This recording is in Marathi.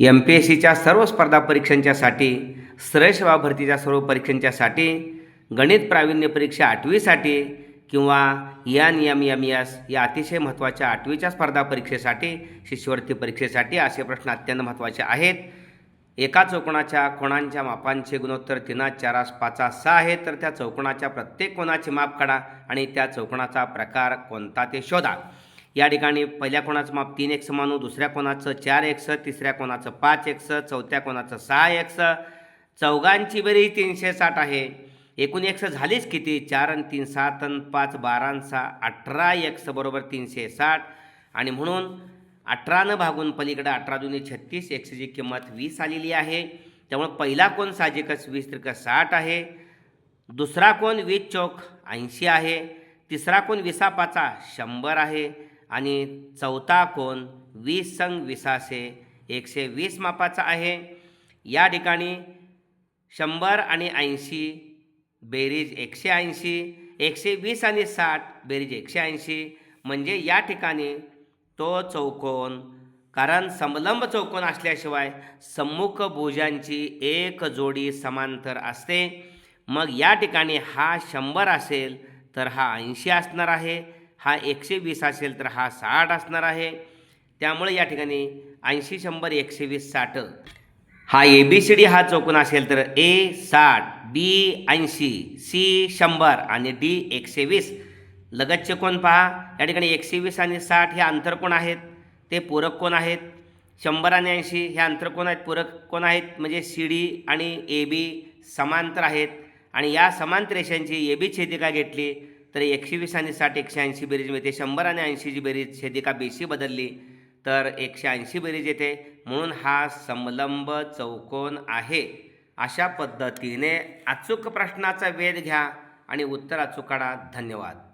MPSCच्या सर्व स्पर्धा परीक्षांच्यासाठी, सरळ सेवा भरतीच्या सर्व परीक्षांच्यासाठी, गणित प्रावीण्य परीक्षा 8वीसाठी किंवा NMMS या अतिशय महत्त्वाच्या 8वीच्या स्पर्धा परीक्षेसाठी, शिष्यवृत्ती परीक्षेसाठी असे प्रश्न अत्यंत महत्त्वाचे आहेत. एका चौकोनाच्या कोणांच्या मापांचे गुणोत्तर 3:4:5:6 आहे. तर त्या चौकोनाच्या प्रत्येक कोनाचे माप काढा आणि त्या चौकोनाचा प्रकार कोणता ते शोधा. या ठिकाणी पहिल्या कोणाचं माप 3x मानू, दुसऱ्या कोणाचं 4x, तिसऱ्या कोणाचं 5x, चौथ्या कोणाचं 6x. चौघांची बेरीज 360 आहे. एकूण x झालीच किती? 4 आणि 3 7 आणि 5 12 आणि 6 18x बरोबर 360. आणि म्हणून 18 भागून पलीकडे 18 दुनी 36, xची किंमत 20 आलेली आहे. त्यामुळे पहिला कोण साहजिकच 20 त्रिक 60 आहे. दुसरा कोण 20 चौक 80 आहे. तिसरा कोण 20 पाचा 100 आहे. आणि चौथा कोण 20 संग 20 120 मापाचा आहे. या ठिकाणी 100 आणि 80 बेरीज 180, 120 आणि 60 बेरीज 180. म्हणजे या ठिकाणी तो चौकोन, कारण समलंब चौकोन असल्याशिवाय सम्मुख भुजांची एक जोडी समांतर असते. मग या ठिकाणी हा 100 असेल तर हा 80 असणार आहे, हा 120 असेल तर हा 60 असणार आहे. त्यामुळे या ठिकाणी 80 100 120 60 हा ABCD हा चौकोन असेल तर A 60, B 80, C 100 आणि D 120. लगतचे कोण पहा. या ठिकाणी 120 आणि 60 हे आंतरकोन आहेत, ते पूरक कोण आहेत. 100 आणि 80 हे आंतरकोन आहेत, पूरक कोण आहेत. म्हणजे CD आणि AB समांतर आहेत. आणि या समांतर रेषांची AB छेदिका घेतली तर 120 आणि 60 180 बेरीज मिळते. 100 आणि 80ची बेरीज छेदिका BC बदलली तर 180 बेरीज येते. म्हणून हा समलंब चौकोन आहे. अशा पद्धतीने अचूक प्रश्नाचा वेध घ्या आणि उत्तर अचूक काढा. धन्यवाद.